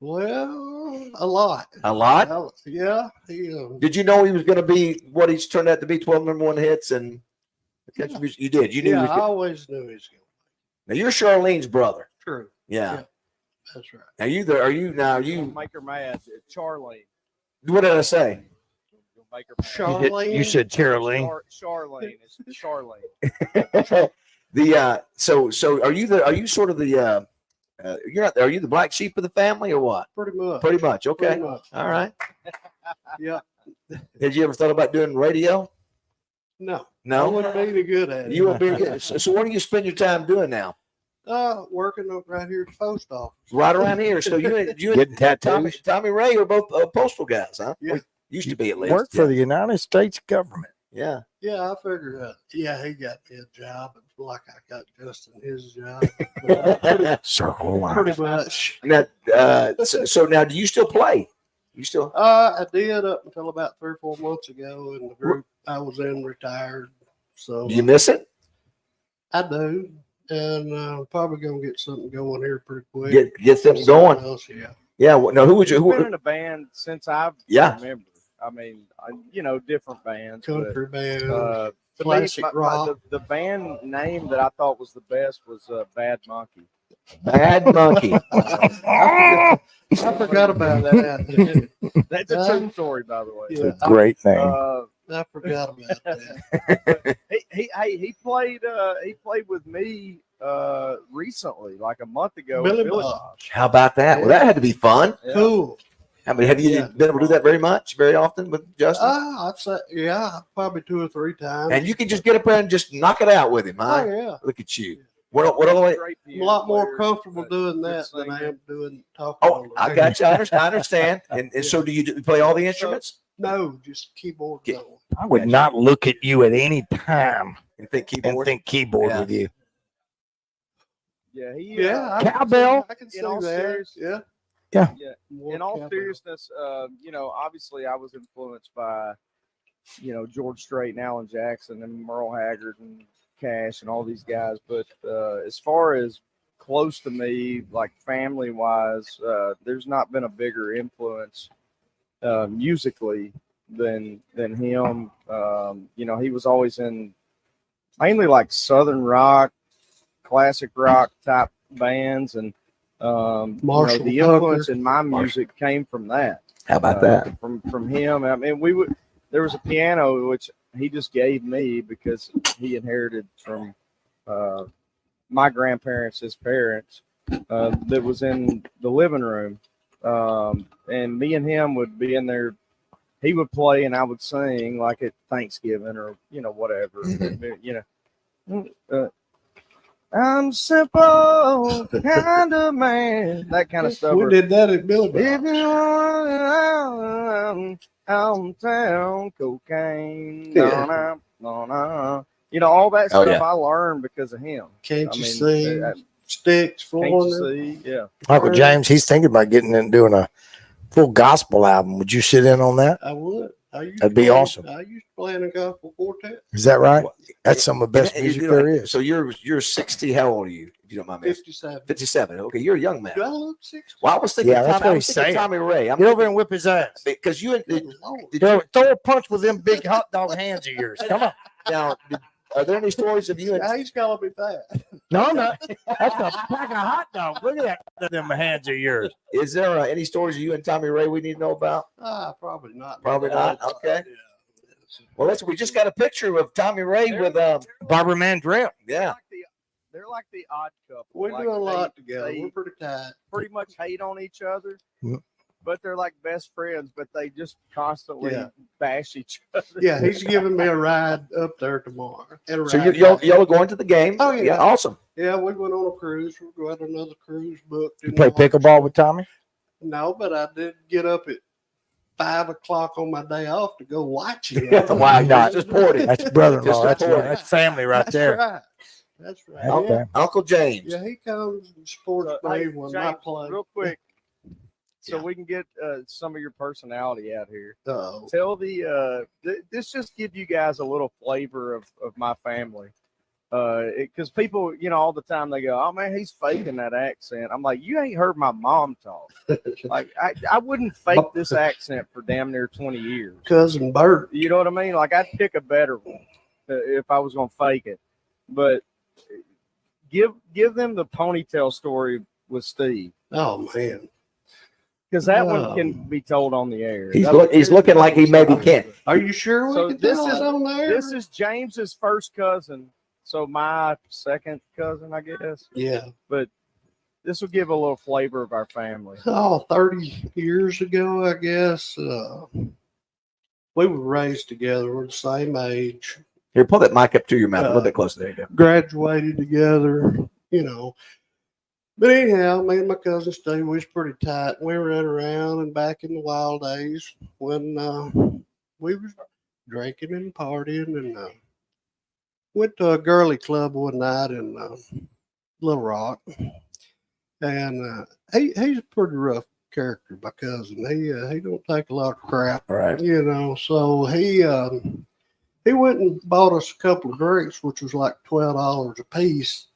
Well, a lot. A lot? Yeah. Did you know he was going to be what he's turned out to be? 12 number 1 hits and you did. You knew. Yeah, I always knew he was going to. Now you're Charlene's brother. True. Yeah. That's right. Now you make her mad. Charlene. What did I say? Make her mad. Charlene. You said Charlene. Charlene. It's Charlene. So are you sort of the are you the black sheep of the family or what? Pretty much. Pretty much. Okay. Pretty much. All right. Yeah. Had you ever thought about doing radio? No. No. I wouldn't be any good at it. You would be good. So what do you spend your time doing now? Working up right here at the post office. Right around here. So you Getting tattoos? Tommy Ray are both postal guys, huh? Yeah. Used to be at least. Work for the United States government. Yeah. Yeah, I figured. Yeah, he got me a job. It's like I got Justin his job. Circle line. Pretty much. Now, so now, do you still play? You still? I did up until about 3 or 4 months ago, and the group I was in retired. So Do you miss it? I do, and probably gonna get something going here pretty quick. Get something going. Else, yeah. Yeah. No, who would you? I've been in a band since I remember. I mean, different bands. Country band, to classic me, rock. The band name that I thought was the best was Bad Monkey. Bad Monkey. I forgot about that. That's a true story, by the way. Yeah. Great name. I forgot about that. He played with me recently, like a month ago. Billy at Village Bob. Lodge. How about that? Well, that had to be fun. Yeah. Cool. I mean, have you been able to do that very often with Justin? I'd say, probably 2 or 3 times. And you can just get up there and just knock it out with him, huh? Oh, yeah. Look at you. What all the way? I'm a lot more comfortable doing that than I am doing talking. Oh, I got you. I understand. And so, do you play all the instruments? No, just keyboard. I would not look at you at any time and think keyboard Yeah. with you. Yeah, Cowbell. I can see in all that. Yeah. In all seriousness, obviously I was influenced by, George Strait and Alan Jackson and Merle Haggard and Cash and all these guys. But as far as close to me, like family wise, there's not been a bigger influence musically than him. He was always in mainly like Southern rock, classic rock type bands, and Marshall the influence in my music came from that. How about that? From him. I mean, there was a piano which he just gave me because he inherited from my grandparents, his parents, that was in the living room. And me and him would be in there. He would play and I would sing, like at Thanksgiving or whatever. I'm simple kind of man, that kind of stuff. We did that at Billy Bob. If you want downtown cocaine, all that stuff I learned because of him. Can't you see? Sticks Can't flowing. you see? Yeah. Uncle James, he's thinking about getting in and doing a full gospel album. Would you sit in on that? I would. That'd be awesome. I used to play in a gospel quartet. Is that right? That's some of the best music there is. So you're 60. How old are you? If you don't mind me. 57. 57. Okay, you're a young man. Do I look 60? Well, I was thinking, that's what I he's was thinking saying. Tommy Ray. Get over and whip his ass. Because you Throw a punch with them big hot dog hands of yours. Come on. Now, are there any stories of you? He's calling me fat. No, that's a pack of hot dogs. Look at that. Them hands of yours. Is there any stories of you and Tommy Ray we need to know about? Probably not. Probably not. Okay. Well, we just got a picture of Tommy Ray with Barbara Mandrell. Yeah. They're like the odd couple. We do a lot together. We're pretty tight. Pretty much hate on each other, Yep. but they're like best friends. But they just constantly bash each other. Yeah, he's giving me a ride up there tomorrow. So y'all are going to the game? Oh, yeah. Awesome. Yeah, we went on a cruise. We're going to another cruise booked. You play pickleball with Tommy? No, but I did get up at 5 o'clock on my day off to go watch it. Why not? Just supporting. That's brother-in-law. Just supporting. That's family right there. Right. That's right. Okay. Uncle James. Yeah, he comes and supports me when I James, play. real quick, so we can get some of your personality out here. Uh-oh. Tell this just give you guys a little flavor of my family. Because people, all the time they go, "Oh man, he's faking that accent." I'm like, you ain't heard my mom talk. Like, I wouldn't fake this accent for damn near 20 years. Cousin Bert. You know what I mean? Like, I'd pick a better one if I was gonna fake it. But give them the ponytail story with Steve. Oh man. Because that one can be told on the air. He's looking like he maybe can't. Are you sure So we can this tell is it on there? This is James's first cousin. So my second cousin, I guess. Yeah. But this will give a little flavor of our family. 30 years ago, I guess. We were raised together. We're the same age. Here, pull that mic up to your mouth a little bit closer. There you go. Graduated together, But anyhow, me and my cousin Steve, we was pretty tight. We ran around and back in the wild days when we was drinking and partying, and went to a girly club one night in Little Rock. And he's a pretty rough character, my cousin. He don't take a lot of crap, Right. you know. So he went and bought us a couple of drinks, which was like $12 a piece,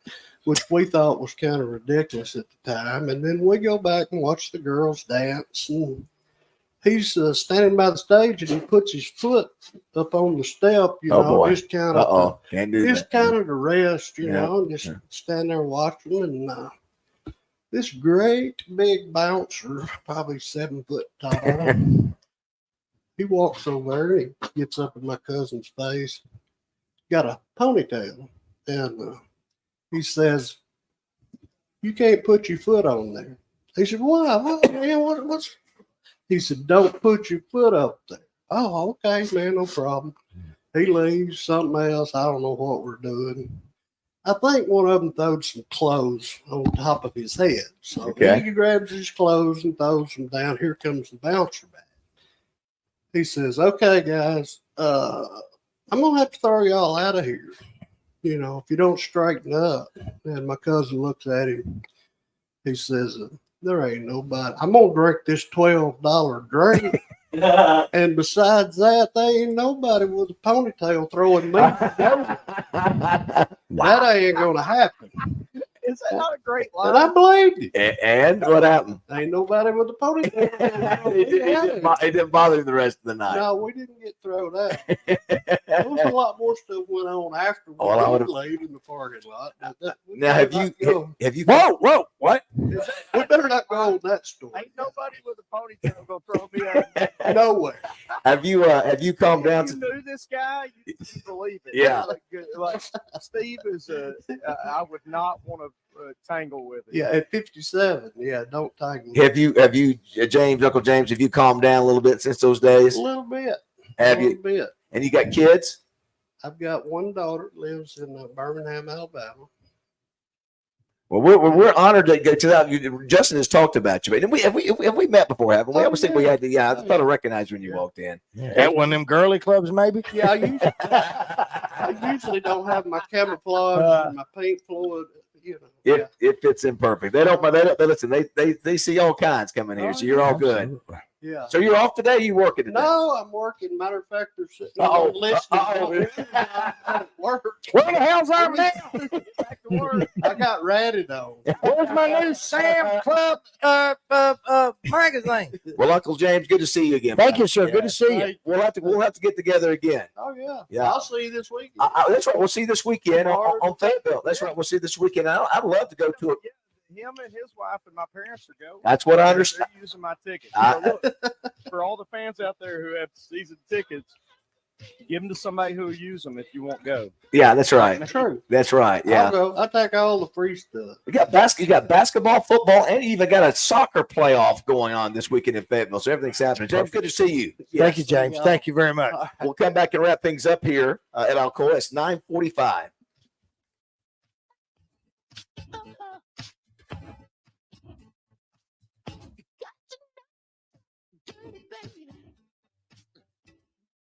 which we thought was kind of ridiculous at the time. And then we go back and watch the girls dance, and he's standing by the stage, and he puts his foot up on the step, you know, boy. just kind of Can't do just that. kind of to rest, you know, and just stand there watching. And this great big bouncer, probably 7 foot tall, he walks over there and he gets up in my cousin's face, got a ponytail, and he says, "You can't put your foot on there." He said, "Why? What's?" He said, "Don't put your foot up there." Oh, okay, man, no problem. He leaves, something else. I don't know what we're doing. I think one of them throwed some clothes on top of his head. So he grabs his clothes and throws them down. Here comes the bouncer back. He says, "Okay, guys, I'm going to have to throw y'all out of here, you know, if you don't straighten up." And my cousin looks at him. He says, "There ain't nobody. I'm going to drink this $12 drink. And besides that, there ain't nobody with a ponytail throwing me. That ain't going to happen." Is that not a great line? And I believed it. And what happened? Ain't nobody with a ponytail. It didn't bother you the rest of the night. No, we didn't get thrown out. There was a lot more stuff went on after we leave in the parking lot. Now, have you? Whoa, what? We better not go on that story. Ain't nobody with a ponytail gonna throw me out. Nowhere. Have you calmed down? You knew this guy, you believe it. Yeah. Like Steve is I would not want to tangle with it. Yeah, at 57. Yeah, don't tangle. Have you, James, Uncle James? Have you calmed down a little bit since those days? A little bit. Have you? Bit. And you got kids? I've got one daughter that lives in Birmingham, Alabama. Well, we're honored to get to that. Justin has talked about you, but have we met before? Haven't we? I was thinking we had. I thought I recognized you when you walked in. At one of them girly clubs, maybe. Yeah, I usually don't have my camouflage and my paint fluid. You know, it fits in perfect. They don't listen. They see all kinds coming here, so you're all good. Yeah. So you're off today? You working today? No, I'm working. Matter of fact, they're sitting on work. Where the hell's our mail? Back to work. I got ratted on. Where's my new Sam Club magazine? Well, Uncle James, good to see you again. Thank you, sir. Good to see you. We'll have to get together again. Oh yeah. Yeah. I'll see you this weekend. That's right. We'll see you this weekend on Fayetteville. That's right. We'll see you this weekend. I'd love to go to it. Him and his wife and my parents are going. That's what I understand. They're using my ticket. So look, for all the fans out there who have season tickets, give them to somebody who will use them if you won't go. Yeah, that's right. True. That's right. Yeah. I'll go. I take all the free stuff. You got basketball, football, and you even got a soccer playoff going on this weekend in Fayetteville. So everything's happening. James, good to see you. Thank you, James. Thank you very much. We'll come back and wrap things up here at Alcoa. It's 9:45.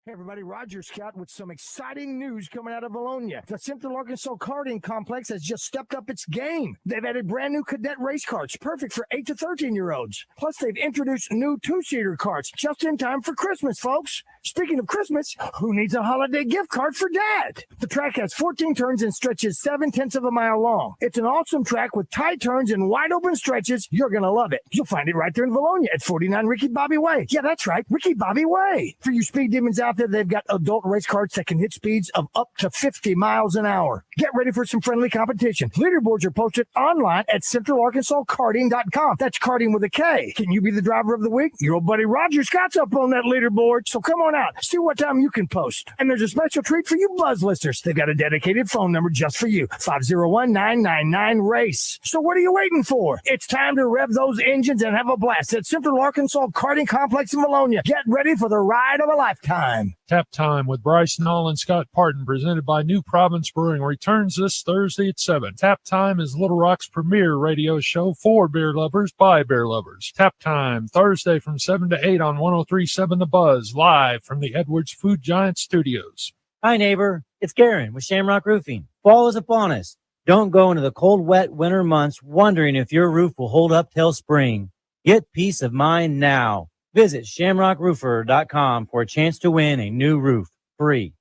Hey everybody, Roger Scott with some exciting news coming out of Bologna. The Central Arkansas Karting Complex has just stepped up its game. They've added brand new cadet race karts, perfect for 8 to 13-year-olds. Plus, they've introduced new 2-seater karts just in time for Christmas, folks. Speaking of Christmas, who needs a holiday gift card for Dad? The track has 14 turns and stretches 7/10 of a mile long. It's an awesome track with tight turns and wide open stretches. You're going to love it. You'll find it right there in Bologna at 49 Ricky Bobby Way. Yeah, that's right, Ricky Bobby Way. For you speed demons out there, they've got adult race karts that can hit speeds of up to 50 miles an hour. Get ready for some friendly competition. Leaderboards are posted online at CentralArkansasKarting.com. That's karting with a K. Can you be the driver of the week? Your old buddy Roger Scott's up on that leaderboard. So come on out. See what time you can post. And there's a special treat for you Buzz listeners. They've got a dedicated phone number just for you. 501-999-RACE. So what are you waiting for? It's time to rev those engines and have a blast at Central Arkansas Karting Complex in Bologna. Get ready for the ride of a lifetime. Tap Time with Bryce Knoll and Scott Parton, presented by New Province Brewing, returns this Thursday at 7. Tap Time is Little Rock's premier radio show for beer lovers by beer lovers. Tap Time, Thursday from 7 to 8 on 103.7 The Buzz, live from the Edwards Food Giant Studios. Hi, neighbor. It's Garen with Shamrock Roofing. Fall is upon us. Don't go into the cold, wet winter months wondering if your roof will hold up till spring. Get peace of mind now. Visit shamrockroofer.com for a chance to win a new roof free.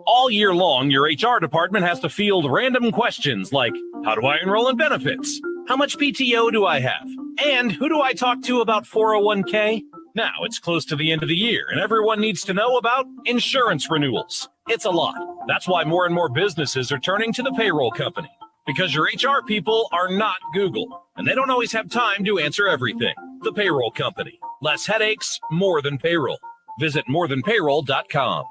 All year long, your HR department has to field random questions like, how do I enroll in benefits? How much PTO do I have? And who do I talk to about 401k? Now it's close to the end of the year, and everyone needs to know about insurance renewals. It's a lot. That's why more and more businesses are turning to the payroll company, because your HR people are not Google, and they don't always have time to answer everything. The payroll company. Less headaches, more than payroll. Visit morethanpayroll.com.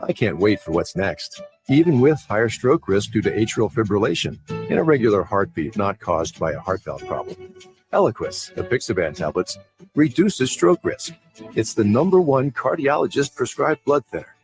I can't wait for what's next. Even with higher stroke risk due to atrial fibrillation, an irregular heartbeat not caused by a heart valve problem. Eliquis, the Pixaban tablets, reduces stroke risk. It's the #1 cardiologist prescribed blood thinner.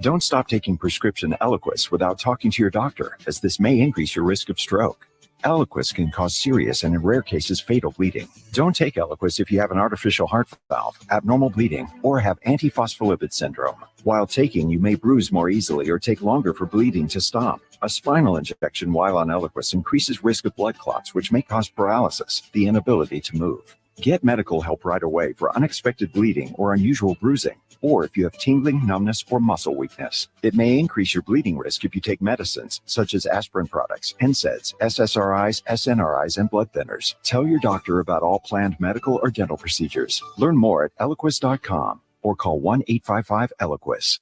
Don't stop taking prescription Eliquis without talking to your doctor, as this may increase your risk of stroke. Eliquis can cause serious and in rare cases fatal bleeding. Don't take Eliquis if you have an artificial heart valve, abnormal bleeding, or have antiphospholipid syndrome. While taking, you may bruise more easily or take longer for bleeding to stop. A spinal injection while on Eliquis increases risk of blood clots, which may cause paralysis, the inability to move. Get medical help right away for unexpected bleeding or unusual bruising, or if you have tingling, numbness, or muscle weakness. It may increase your bleeding risk if you take medicines such as aspirin products, NSAIDs, SSRIs, SNRIs, and blood thinners. Tell your doctor about all planned medical or dental procedures. Learn more at Eliquis.com or call 1-855-ELIQUIS.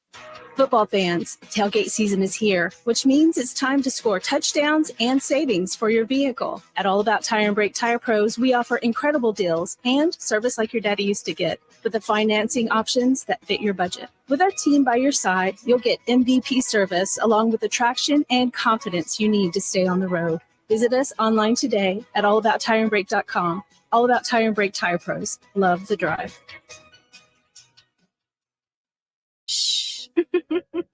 Football fans, tailgate season is here, which means it's time to score touchdowns and savings for your vehicle. At All About Tire and Brake Tire Pros, we offer incredible deals and service like your daddy used to get, with the financing options that fit your budget. With our team by your side, you'll get MVP service along with the traction and confidence you need to stay on the road. Visit us online today at allabouttireandbrake.com. All About Tire and Brake Tire Pros. Love the drive.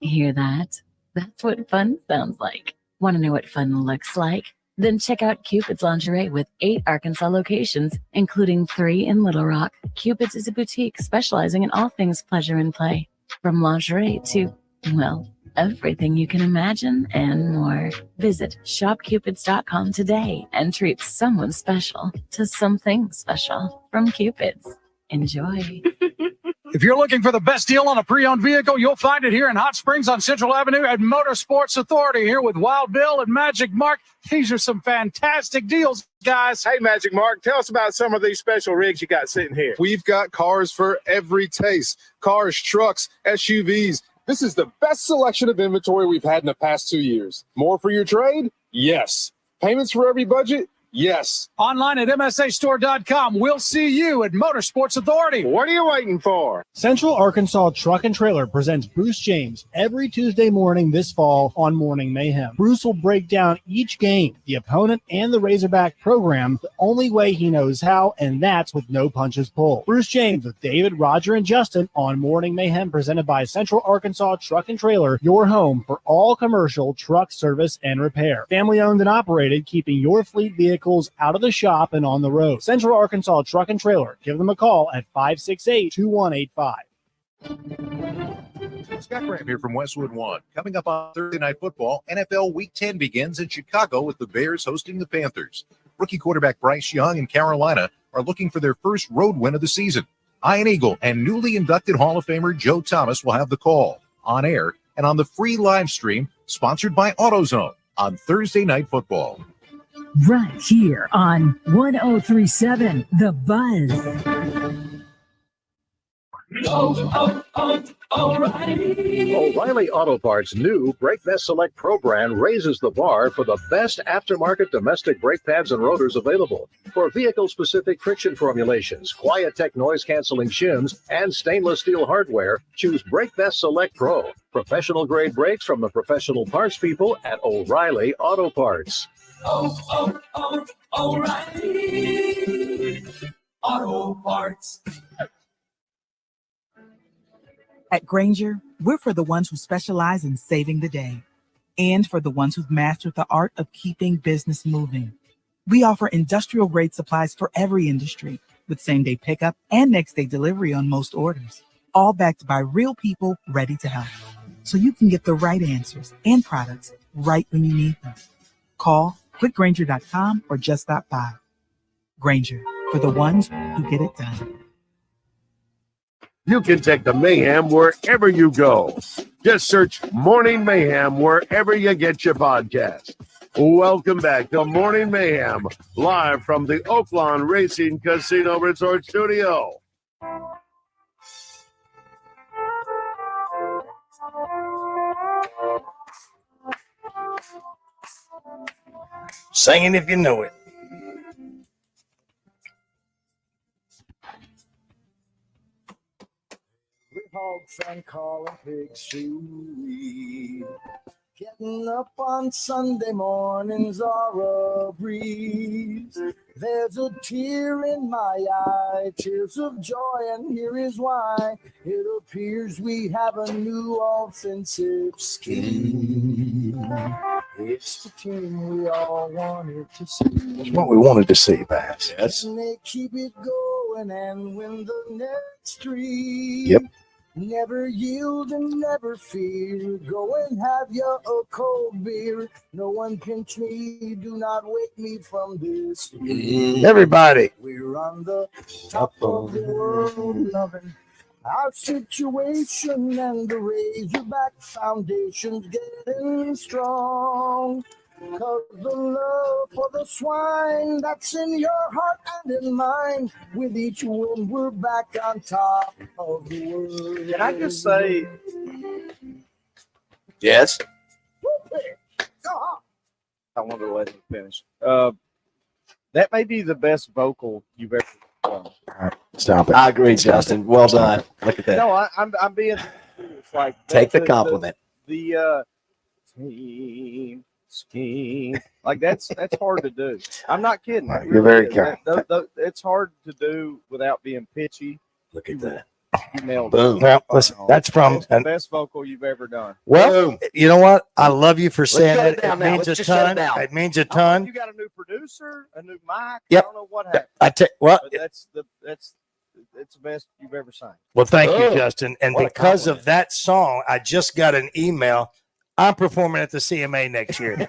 Hear that? That's what fun sounds like. Want to know what fun looks like? Then check out Cupid's Lingerie with 8 Arkansas locations, including 3 in Little Rock. Cupid's is a boutique specializing in all things pleasure and play. From lingerie to, well, everything you can imagine and more. Visit shopcupids.com today and treat someone special to something special from Cupid's. Enjoy. If you're looking for the best deal on a pre-owned vehicle, you'll find it here in Hot Springs on Central Avenue at Motorsports Authority, here with Wild Bill and Magic Mark. These are some fantastic deals, guys. Hey, Magic Mark, tell us about some of these special rigs you got sitting here. We've got cars for every taste. Cars, trucks, SUVs. This is the best selection of inventory we've had in the past 2 years. More for your trade? Yes. Payments for every budget? Yes. Online at MSAstore.com. We'll see you at Motorsports Authority. What are you waiting for? Central Arkansas Truck and Trailer presents Bruce James every Tuesday morning this fall on Morning Mayhem. Bruce will break down each game, the opponent, and the Razorback program the only way he knows how, and that's with no punches pulled. Bruce James with David, Roger, and Justin on Morning Mayhem, presented by Central Arkansas Truck and Trailer, your home for all commercial truck service and repair. Family owned and operated, keeping your fleet vehicles out of the shop and on the road. Central Arkansas Truck and Trailer. Give them a call at 568-2185. Scott Graham here from Westwood One. Coming up on Thursday Night Football, NFL Week 10 begins in Chicago with the Bears hosting the Panthers. Rookie quarterback Bryce Young and Carolina are looking for their first road win of the season. Ian Eagle and newly inducted Hall of Famer Joe Thomas will have the call on air and on the free live stream sponsored by AutoZone on Thursday Night Football. Right here on 1037 The Buzz. O'Reilly Auto Parts' new Brake Vest Select Pro brand raises the bar for the best aftermarket domestic brake pads and rotors available. For vehicle-specific friction formulations, Quiet-Tech noise-canceling shims, and stainless steel hardware, choose Brake Vest Select Pro. Professional-grade brakes from the professional parts people at O'Reilly Auto Parts. O'Reilly Auto Parts. At Grainger, we're for the ones who specialize in saving the day and for the ones who've mastered the art of keeping business moving. We offer industrial-grade supplies for every industry with same-day pickup and next-day delivery on most orders. all backed by real people ready to help. So you can get the right answers and products right when you need them. Call quickgranger.com or just stop by. Granger, for the ones who get it done. You can take the Mayhem wherever you go. Just search Morning Mayhem wherever you get your podcast. Welcome back to Morning Mayhem, live from the Oaklawn Racing Casino Resort Studio. Singing if you know it. Hogs and calling pigs shoey. Getting up on Sunday mornings are a breeze. There's a tear in my eye, tears of joy, and here is why. It appears we have a new offensive scheme. It's the team we all wanted to see. It's what we wanted to see, Bass. Yes. And they keep it going and win the next three. Yep. Never yield and never fear. Go and have you a cold beer. No one pinch me. Do not wake me from this. Everybody. We're on the top of the world, loving our situation, and the Razorback Foundation's getting strong. 'Cause the love for the swine that's in your heart and in mine, with each win we're back on top of the world. Can I just say, Yes. I wanted to let him finish. That may be the best vocal you've ever done. Stop it. I agree, Justin. Well done. Look at that. No, I'm being serious. Like Take the compliment. The team scheme, like that's hard to do. I'm not kidding. It You're really very is. kind. It's hard to do without being pitchy. Look at that. You nailed Boom. it. Well, listen, that's from. It's the best vocal you've ever done. Well, you know what? I love you for saying shut that. it down It now. means a Let's just shut it ton. down. It means a ton. You got a new producer, a new mic. Yep. I don't know what happened. Well, But it's the best you've ever sang. Well, thank Oh, you, Justin. And what a because of compliment. that song, I just got an email. I'm performing at the CMA next year.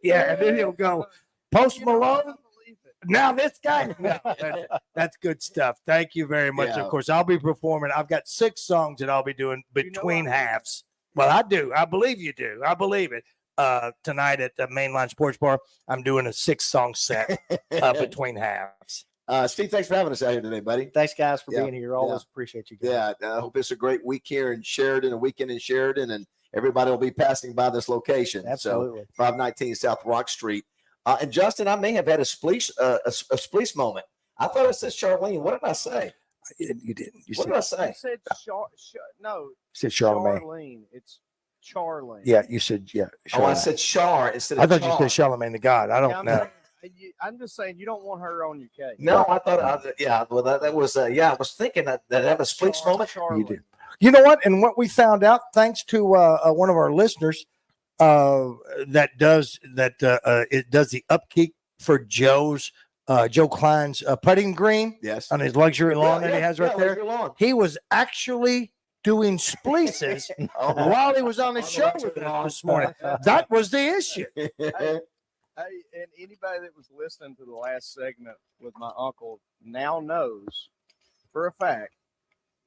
Yeah, and then he'll go, Post Malone. Now this guy. No, that's good stuff. Thank you very much. Yeah. Of course, I'll be performing. I've got 6 songs that I'll be doing between halves. Well, I do. I believe you do. I believe it. Tonight at the Mainline Sports Bar, I'm doing a 6-song set between halves. Steve, thanks for having us out here today, buddy. Thanks, guys, for Yeah, being here. Always yeah. appreciate you guys. Yeah, I hope it's a great week here in Sheridan, a weekend in Sheridan, and everybody will be passing by this location. Absolutely. So 519 South Rock Street. And Justin, I may have had a spleece moment. I thought it said Charlene. What did I say? You didn't. What did I say? You said no. You said Charlemagne. Charlene. It's Charlene. Yeah, you said, yeah. Oh, I Charlemagne. said Char instead of I thought Char. you said Charlemagne the God. I don't know. I'm just saying you don't want her on your case. No, I thought, yeah, well, that was, I was thinking that I have a spleece moment. You did. You know what? And what we found out, thanks to one of our listeners, it does the upkeep for Joe Klein's putting green. Yes. On his luxury lawn that he has right there. luxury lawn. He was actually doing spleeces while he was on the show with us this morning. That was the issue. Hey, and anybody that was listening to the last segment with my uncle now knows for a fact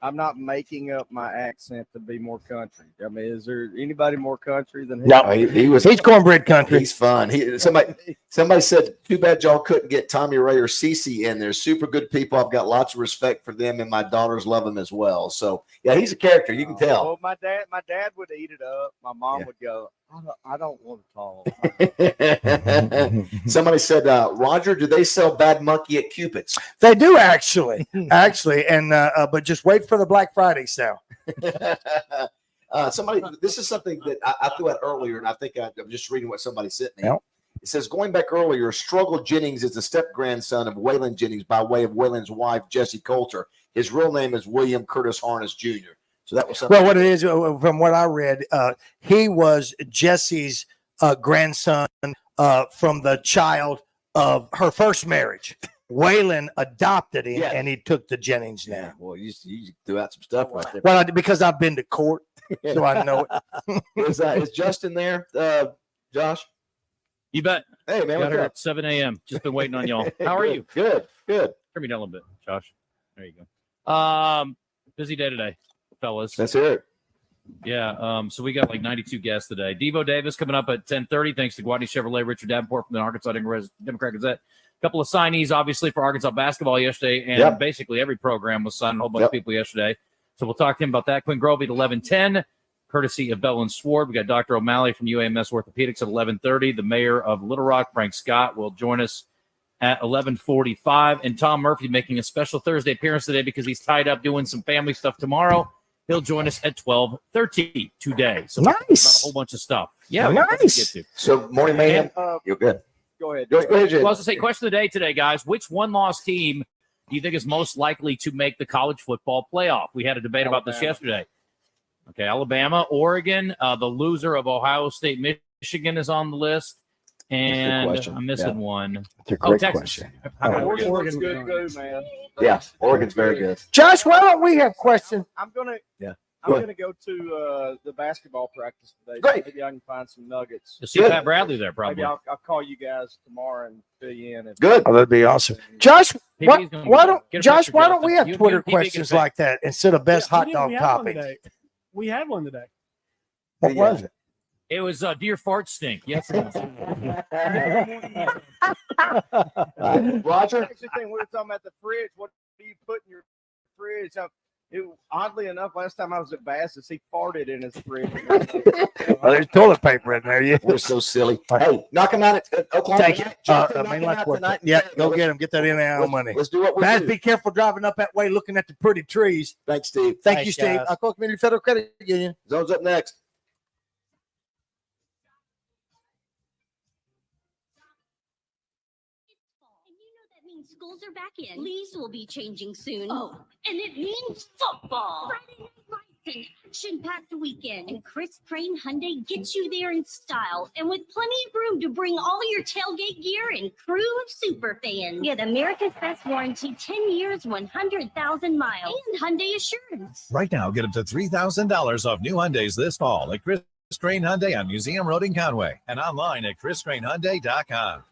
I'm not making up my accent to be more country. I mean, is there anybody more country than him? No, he's cornbread country. He's fun. Somebody said, too bad y'all couldn't get Tommy Ray or Cece in there. Super good people. I've got lots of respect for them, and my daughters love him as well. So, yeah, he's a character. You can tell. Well, my dad would eat it up. My mom would go, I don't want to talk. Somebody said, Roger, do they sell Bad Monkey at Cupid's? They do actually, and but just wait for the Black Friday sale. This is something that I threw out earlier, and I think I'm just reading what somebody sent me. Yep. It says, going back earlier, Struggle Jennings is the step-grandson of Waylon Jennings by way of Waylon's wife, Jessie Coulter. His real name is William Curtis Harness Jr. So that was something. Well, what it is, from what I read, he was Jesse's grandson from the child of her first marriage. Waylon adopted him, and he took the Jennings name. Yeah, well, you threw out some stuff right there. Well, because I've been to court, so I know it. Is Justin there, Josh? You bet. Hey, man, Got here at 7 a.m. Just been waiting on y'all. How are you? Good. Turn me down a little bit, Josh. There you go. Busy day today, fellas. That's it. Yeah. So we got like 92 guests today. Devo Davis coming up at 10:30. Thanks to Guadney Chevrolet, Richard Davenport from the Arkansas Democrat Gazette. A couple of signees, obviously, for Arkansas basketball yesterday, and basically every program was signing a whole bunch of people yesterday. So we'll talk to him about that. Quinn Grovey at 11:10, courtesy of Bell and Sword. We got Dr. O'Malley from UAMS Orthopedics at 11:30. The mayor of Little Rock, Frank Scott, will join us at 11:45. And Tom Murphy making a special Thursday appearance today because he's tied up doing some family stuff tomorrow. He'll join us at 12:30 today. So we'll talk about a whole bunch of stuff. Yeah, nice. So morning mayhem. You're good. Go ahead. Go ahead, Jay. Well, I was going to say, question of the day today, guys. Which one-loss team do you think is most likely to make the college football playoff? We had a debate about this yesterday. Okay, Alabama, Oregon, the loser of Ohio State, Michigan is on the list. And I'm missing one. That's a great Texas. question. Oregon's good too, man. Yeah, Oregon's very good. Josh, why don't we have questions? I'm gonna Go I'm gonna go to the basketball practice today. Great. Maybe I can find some nuggets. You'll see Pat Bradley there, probably. Maybe I'll call you guys tomorrow and fill you in. Good. Oh, that'd be awesome. Josh, why don't Get a Josh? picture, Why don't Justin. we have You- Twitter you make it questions fit. like that instead of best hot dog We had one topics? today. We had one today. What was it? It was Dear Fart Stink. Yes. Roger? Actually, we were talking about the fridge. What do you put in your fridge? Oddly enough, last time I was at Bass's, he farted in his fridge. Oh, there's toilet paper in there. Yeah, We're so silly. Hey, knock him out at Oklahoma. Thank you. Justin, knock him Mainline out Court. tonight. Yeah, go get him. Get that in money. Let's do what we Guys, do. be careful driving up that way, looking at the pretty trees. Thanks, Steve. Thank you, Steve. guys. Alcoa Community Federal Credit Union. Zone's up next. Schools are back in. Leaves will be changing soon. Oh, and it means football. Friday Night Lights and action-packed weekend. And Chris Crane Hyundai gets you there in style and with plenty of room to bring all your tailgate gear and crew of super fans. Get America's Best Warranty, 10 years, 100,000 miles, and Hyundai Assurance. Right now, get up to $3,000 off new Hyundais this fall at Chris Crane Hyundai on Museum Road in Conway and online at chriscranehyundai.com.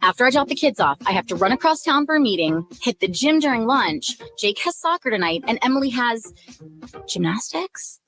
After I drop the kids off, I have to run across town for a meeting, hit the gym during lunch. Jake has soccer tonight, and Emily has gymnastics.